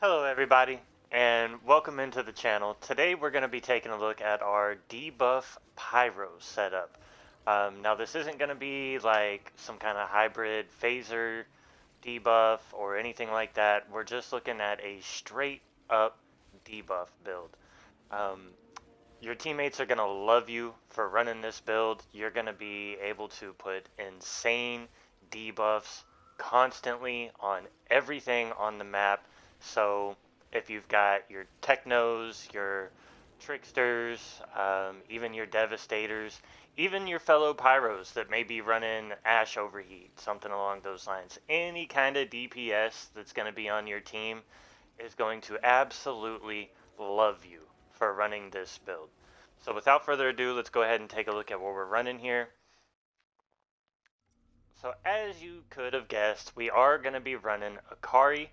Hello everybody, and welcome into the channel. Today we're going to be taking a look at our Debuff Pyro setup. Now this isn't going to be like some kind of hybrid phaser debuff or anything like that. We're just looking at a straight up debuff build. Um, your teammates are going to love you for running this build. You're going to be able to put insane debuffs constantly on everything on the map. So if you've got your technos, your tricksters, even your devastators, even your fellow pyros that may be running ash overheat, something along those lines, any kind of DPS that's going to be on your team is going to absolutely love you for running this build. So without further ado, let's go ahead and take a look at what we're running here. So as you could have guessed, we are going to be running Akari,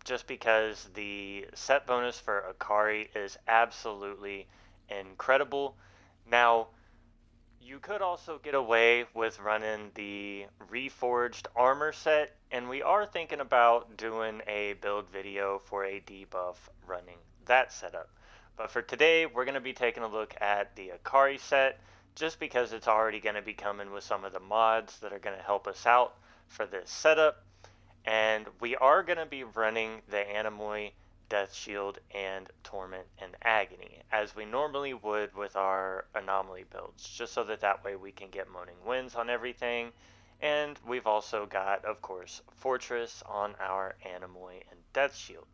just because the set bonus for Akari is absolutely incredible. Now, you could also get away with running the Reforged armor set, and we are thinking about doing a build video for a debuff running that setup. But for today, we're going to be taking a look at the Akari set, just because it's already going to be coming with some of the mods that are going to help us out for this setup. And we are going to be running the Anemoy, Death Shield, and Torment and Agony, as we normally would with our Anomaly builds, just so that way we can get Moaning Winds on everything. And we've also got, of course, Fortress on our Anemoy and Death Shield.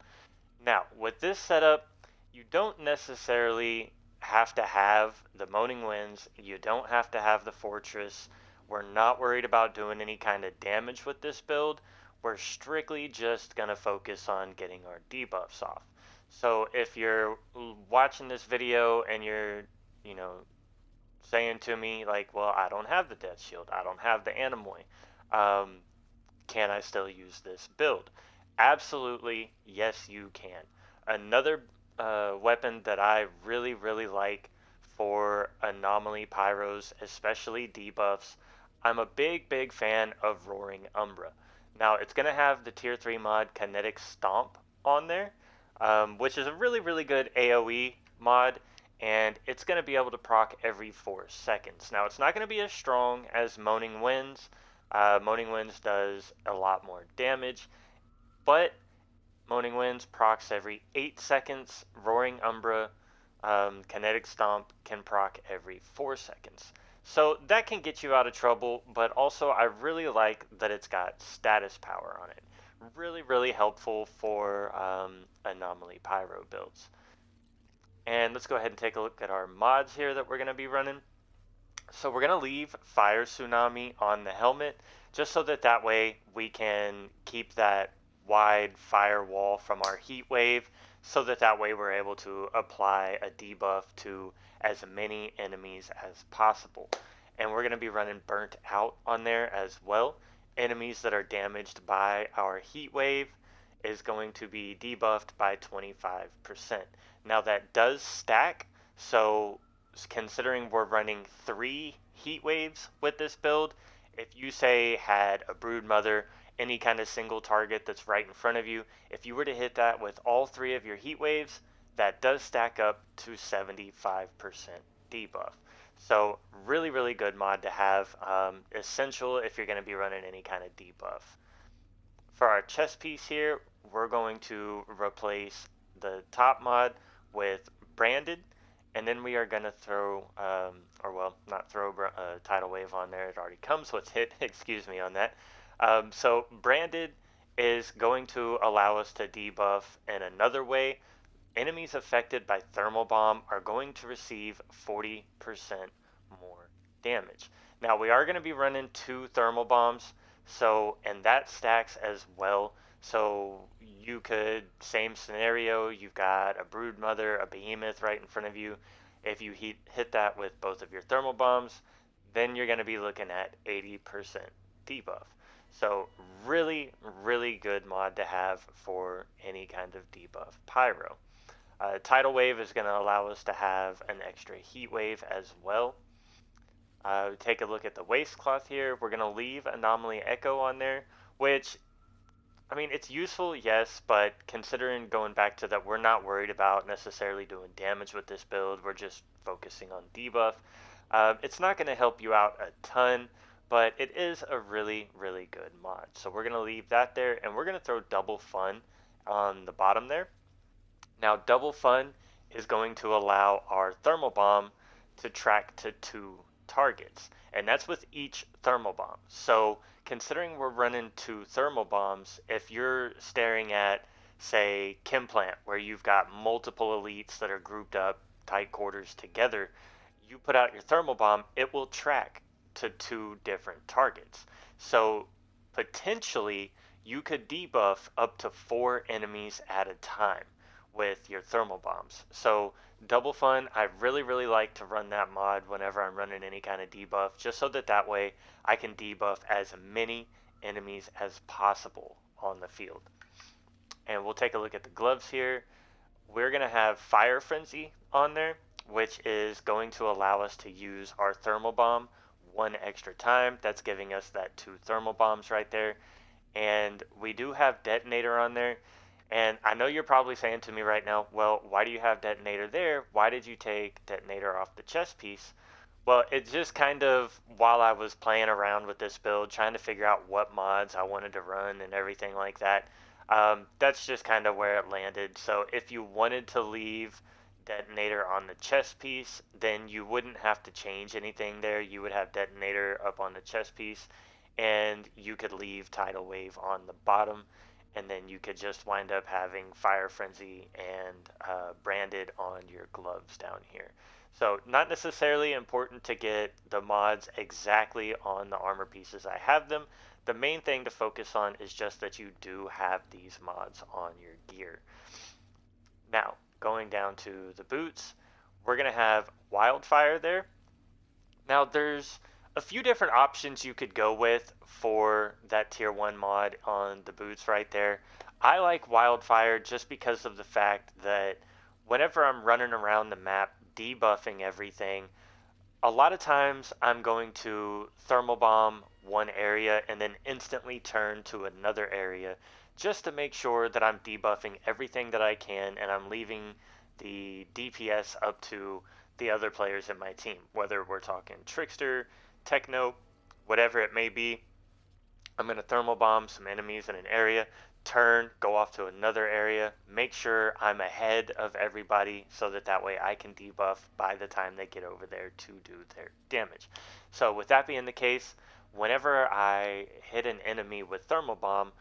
Now, with this setup, you don't necessarily have to have the Moaning Winds, you don't have to have the Fortress. We're not worried about doing any kind of damage with this build. We're strictly just going to focus on getting our debuffs off. So if you're watching this video and you're, saying to me like, well, I don't have the Death Shield, I don't have the Anemoy, can I still use this build? Absolutely, yes you can. Another weapon that I really, really like for Anomaly Pyros, especially debuffs, I'm a big, big fan of Roaring Umbra. Now, it's going to have the Tier 3 mod Kinetic Stomp on there, which is a really, really good AoE mod, and it's going to be able to proc every 4 seconds. Now, it's not going to be as strong as Moaning Winds. Moaning Winds does a lot more damage, but Moaning Winds procs every 8 seconds. Roaring Umbra, Kinetic Stomp can proc every 4 seconds. So that can get you out of trouble, but also I really like that it's got status power on it. Really, really helpful for Anomaly Pyro builds. And let's go ahead and take a look at our mods here that we're going to be running. So we're going to leave Fire Tsunami on the helmet, just so that way we can keep that wide firewall from our heat wave, so that way we're able to apply a debuff to as many enemies as possible. And we're going to be running Burnt Out on there as well. Enemies that are damaged by our heat wave is going to be debuffed by 25%. Now that does stack, so considering we're running 3 heat waves with this build, if you say had a Broodmother, any kind of single target that's right in front of you, if you were to hit that with all 3 of your heat waves, that does stack up to 75% debuff. So really, really good mod to have, essential if you're going to be running any kind of debuff. For our chest piece here, we're going to replace the top mod with Branded, and then we are going to throw, not throw a tidal wave on there, it already comes with it, excuse me on that. So Branded is going to allow us to debuff in another way. Enemies affected by Thermal Bomb are going to receive 40% more damage. Now we are going to be running 2 Thermal Bombs, and that stacks as well. So you could, same scenario, you've got a Broodmother, a Behemoth right in front of you. If you hit that with both of your Thermal Bombs, then you're going to be looking at 80% debuff. So really, really good mod to have for any kind of debuff pyro. Tidal Wave is going to allow us to have an extra heat wave as well. Take a look at the waistcloth here. We're going to leave Anomaly Echo on there, which I mean, it's useful, yes, but considering going back to that, we're not worried about necessarily doing damage with this build. We're just focusing on debuff. It's not going to help you out a ton, but it is a really, really good mod. So we're going to leave that there, and we're going to throw Double Fun on the bottom there. Now, Double Fun is going to allow our Thermal Bomb to track to 2 targets, and that's with each Thermal Bomb. So considering we're running 2 Thermal Bombs, if you're staring at, say, Chem Plant, where you've got multiple elites that are grouped up tight quarters together, you put out your Thermal Bomb, it will track to 2 different targets. So potentially you could debuff up to 4 enemies at a time with your Thermal Bombs. So Double Fun, I really, really like to run that mod whenever I'm running any kind of debuff, just so that way I can debuff as many enemies as possible on the field. And we'll take a look at the gloves here. We're going to have Fire Frenzy on there, which is going to allow us to use our Thermal Bomb 1 extra time. That's giving us that 2 Thermal Bombs right there. And we do have Detonator on there. And I know you're probably saying to me right now, well, why do you have Detonator there? Why did you take Detonator off the chest piece? Well, it's just kind of while I was playing around with this build, trying to figure out what mods I wanted to run and everything like that. That's just kind of where it landed. So if you wanted to leave Detonator on the chest piece, then you wouldn't have to change anything there. You would have Detonator up on the chest piece, and you could leave Tidal Wave on the bottom, and then you could just wind up having Fire Frenzy and branded on your gloves down here. So not necessarily important to get the mods exactly on the armor pieces I have them. The main thing to focus on is just that you do have these mods on your gear. Now, going down to the boots, we're going to have Wildfire there. Now, there's a few different options you could go with for that tier 1 mod on the boots right there. I like Wildfire just because of the fact that whenever I'm running around the map debuffing everything, a lot of times I'm going to Thermal Bomb one area and then instantly turn to another area just to make sure that I'm debuffing everything that I can and I'm leaving the DPS up to the other players in my team, whether we're talking Trickster, Techno, whatever it may be. I'm going to Thermal Bomb some enemies in an area, turn, go off to another area, make sure I'm ahead of everybody so that way I can debuff by the time they get over there to do their damage. So with that being the case, whenever I hit an enemy with Thermal Bomb,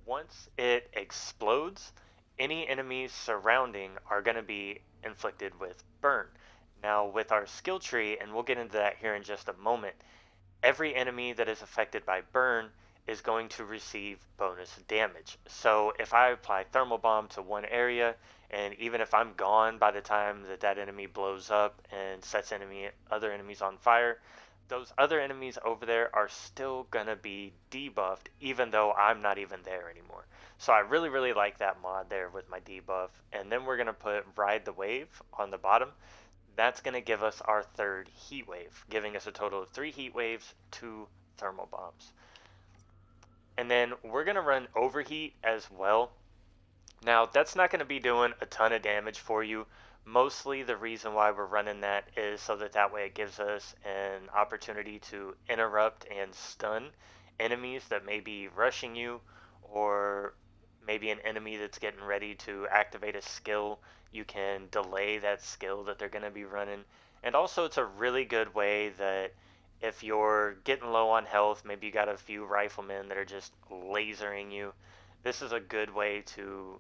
once it explodes, any enemies surrounding are going to be inflicted with burn. Now with our skill tree, and we'll get into that here in just a moment, every enemy that is affected by burn is going to receive bonus damage. So if I apply Thermal Bomb to one area, and even if I'm gone by the time that enemy blows up and sets other enemies on fire, those other enemies over there are still gonna be debuffed even though I'm not even there anymore. So I really, really like that mod there with my debuff. And then we're gonna put Ride the Wave on the bottom. That's gonna give us our 3rd heat wave, giving us a total of 3 heat waves, 2 Thermal Bombs. And then we're gonna run Overheat as well. Now that's not gonna be doing a ton of damage for you. Mostly the reason why we're running that is so that way it gives us an opportunity to interrupt and stun enemies that may be rushing you, or maybe an enemy that's getting ready to activate a skill. You can delay that skill that they're going to be running. And also it's a really good way that if you're getting low on health, maybe you got a few riflemen that are just lasering you, this is a good way to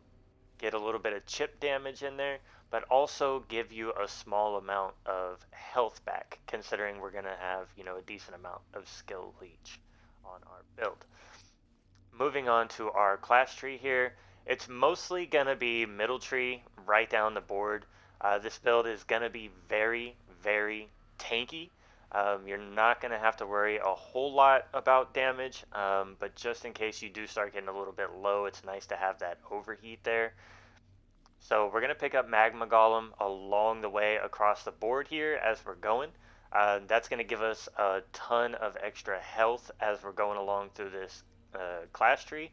get a little bit of chip damage in there, but also give you a small amount of health back, considering we're going to have, a decent amount of skill leech on our build. Moving on to our class tree here, it's mostly going to be middle tree right down the board. This build is going to be very, very tanky. You're not going to have to worry a whole lot about damage, but just in case you do start getting a little bit low, it's nice to have that overheat there. So we're going to pick up Magma Golem along the way across the board here as we're going. That's going to give us a ton of extra health as we're going along through this class tree.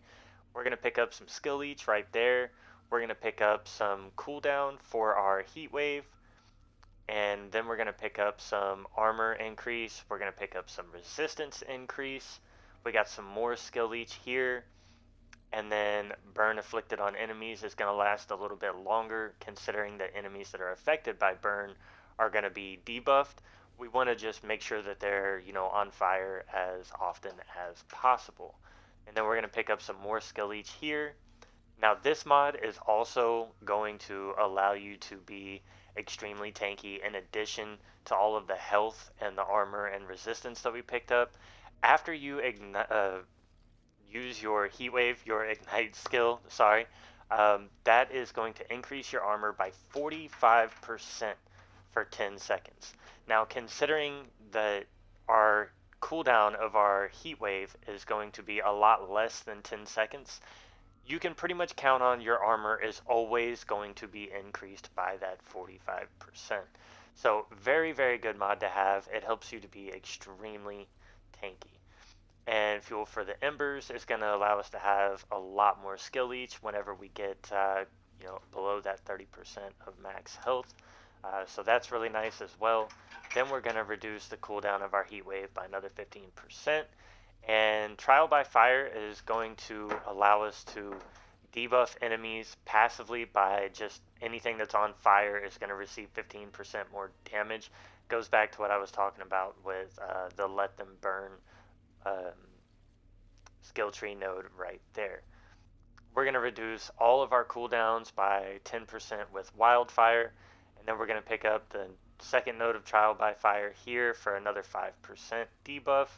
We're going to pick up some skill leech right there. We're going to pick up some cooldown for our heat wave. And then we're going to pick up some armor increase. We're going to pick up some resistance increase. We got some more skill leech here. And then burn afflicted on enemies is going to last a little bit longer, considering that enemies that are affected by burn are going to be debuffed. We want to just make sure that they're, on fire as often as possible. And then we're going to pick up some more skill leech here. Now this mod is also going to allow you to be extremely tanky in addition to all of the health and the armor and resistance that we picked up. After you use your heat wave, your ignite skill, that is going to increase your armor by 45% for 10 seconds. Now, considering that our cooldown of our heat wave is going to be a lot less than 10 seconds, you can pretty much count on your armor is always going to be increased by that 45%. So very, very good mod to have. It helps you to be extremely tanky. And fuel for the embers is going to allow us to have a lot more skill leech whenever we get below that 30% of max health. So that's really nice as well. Then we're going to reduce the cooldown of our heat wave by another 15%. And trial by fire is going to allow us to debuff enemies passively by just anything that's on fire is going to receive 15% more damage. Goes back to what I was talking about with the let them burn skill tree node right there. We're going to reduce all of our cooldowns by 10% with wildfire, and then we're going to pick up the second node of trial by fire here for another 5% debuff.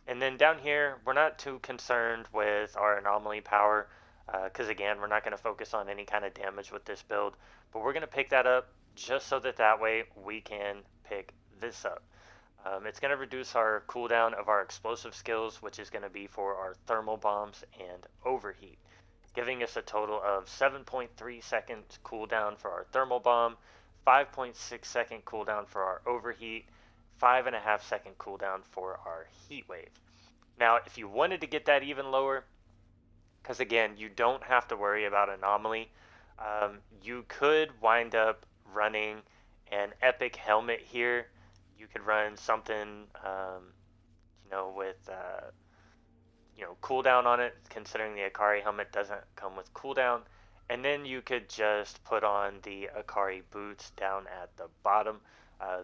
And then down here, we're not too concerned with our anomaly power, because again, we're not going to focus on any kind of damage with this build, but we're going to pick that up just so that way we can pick this up. It's going to reduce our cooldown of our explosive skills, which is going to be for our thermal bombs and overheat, giving us a total of 7.3 seconds cooldown for our thermal bomb, 5.6 second cooldown for our overheat, 5.5 second cooldown for our heat wave. Now, if you wanted to get that even lower, because again, you don't have to worry about anomaly, you could wind up running an epic helmet here. You could run something, with, cooldown on it, considering the Akari helmet doesn't come with cooldown. And then you could just put on the Akari boots down at the bottom.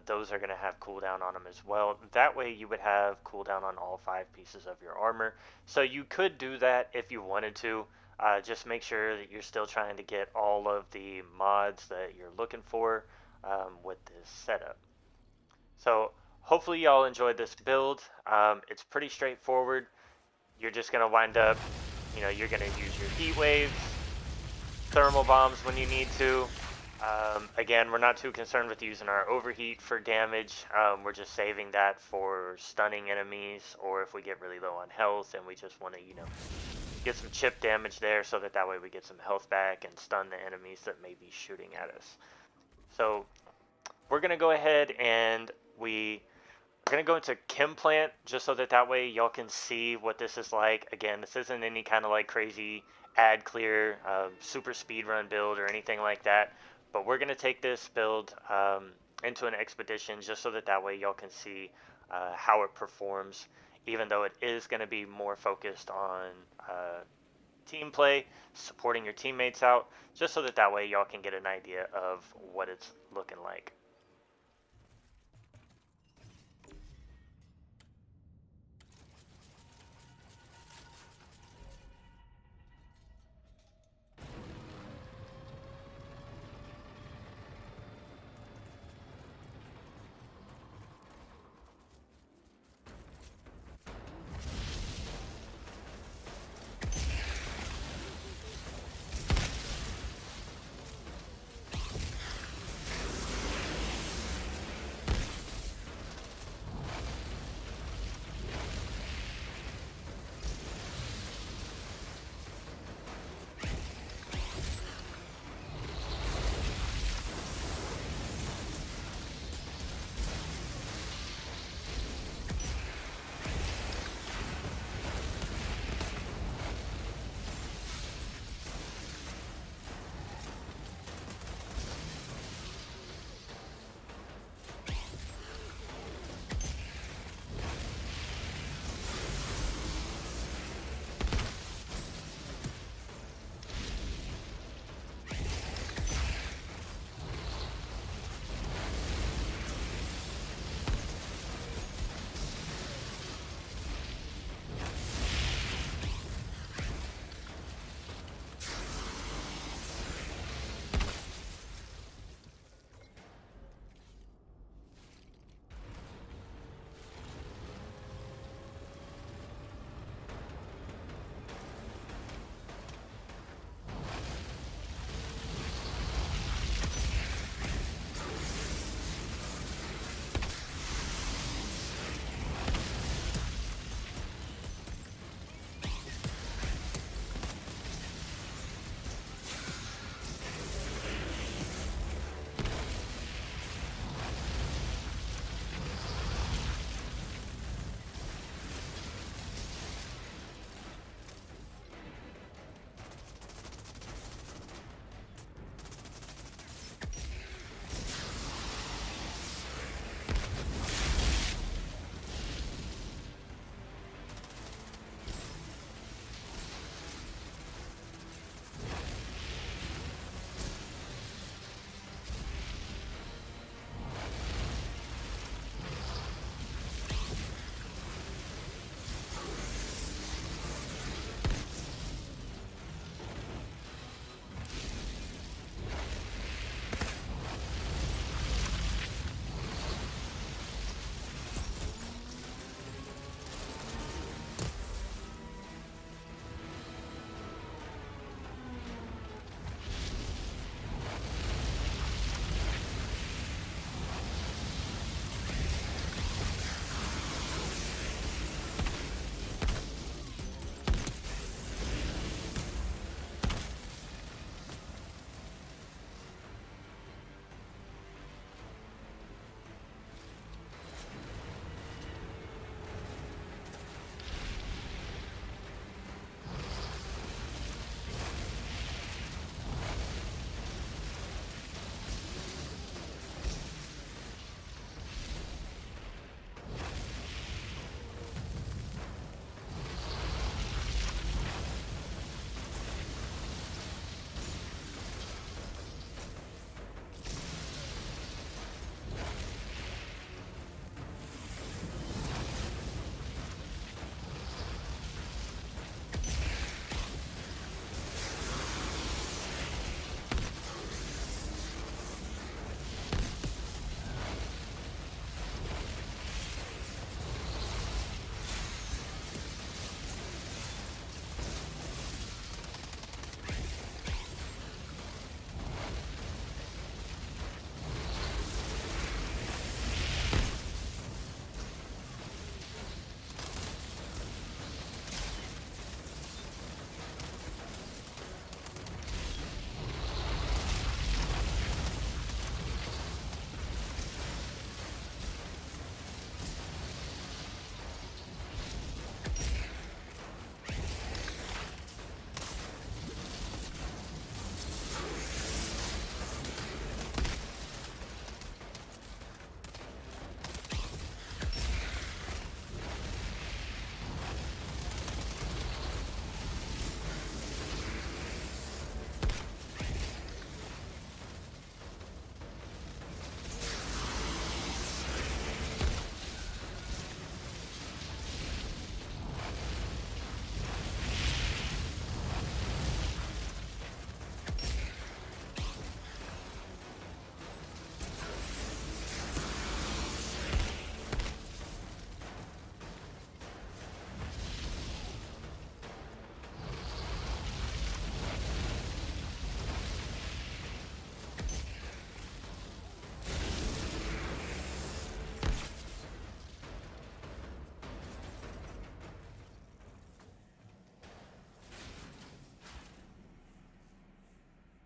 Those are going to have cooldown on them as well. That way you would have cooldown on all 5 pieces of your armor. So you could do that if you wanted to. Just make sure that you're still trying to get all of the mods that you're looking for with this setup. So hopefully y'all enjoyed this build. It's pretty straightforward. You're just going to wind up, you're going to use your heat waves, thermal bombs when you need to. Again, we're not too concerned with using our overheat for damage. We're just saving that for stunning enemies, or if we get really low on health and we just want to, get some chip damage there so that way we get some health back and stun the enemies that may be shooting at us. So we're going to go ahead and we're going to go into Chem Plant just so that way y'all can see what this is like. Again, this isn't any kind of like crazy ad clear, super speedrun build or anything like that. But we're going to take this build into an expedition just so that way y'all can see how it performs, even though it is going to be more focused on team play, supporting your teammates out, just so that way y'all can get an idea of what it's looking like.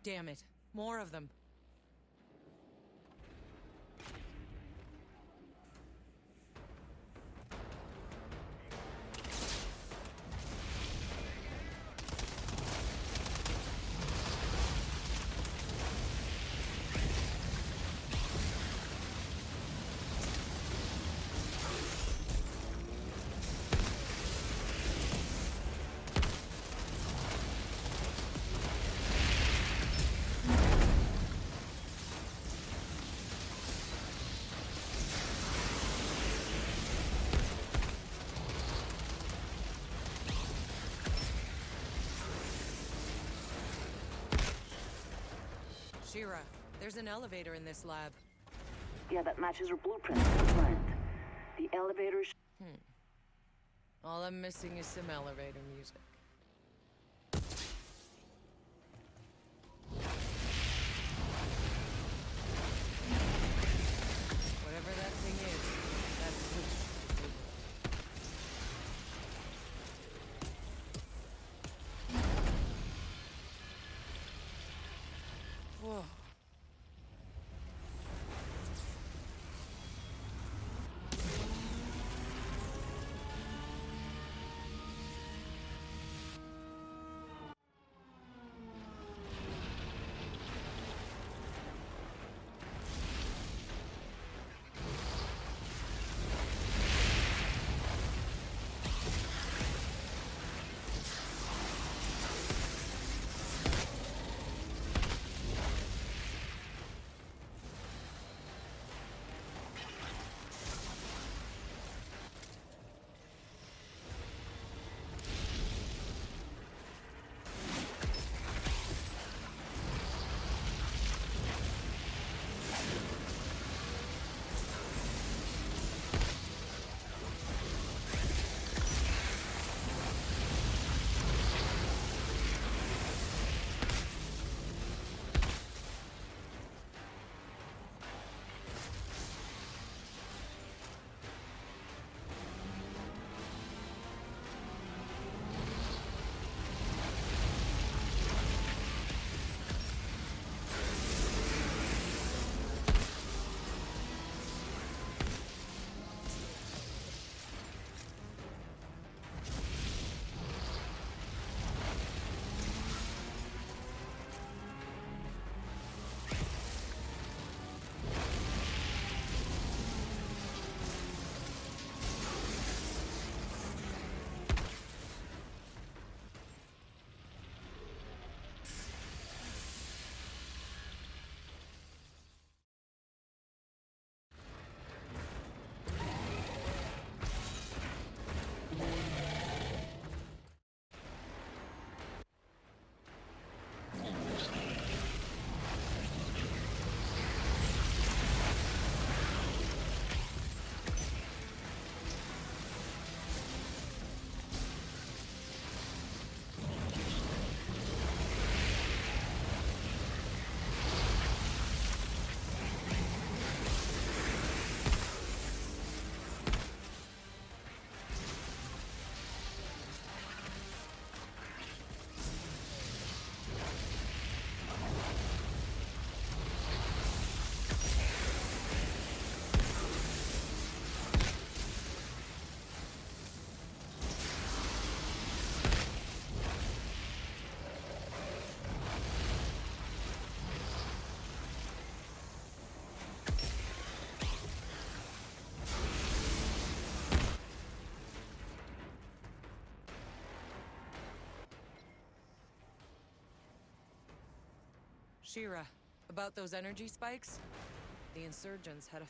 Damn it. More of them. Shira, there's an elevator in this lab. Yeah, that matches her blueprint at the front. The elevators. All I'm missing is some elevator music. Whatever that thing is, that's switch. Whoa. Shira, about those energy spikes? The insurgents had a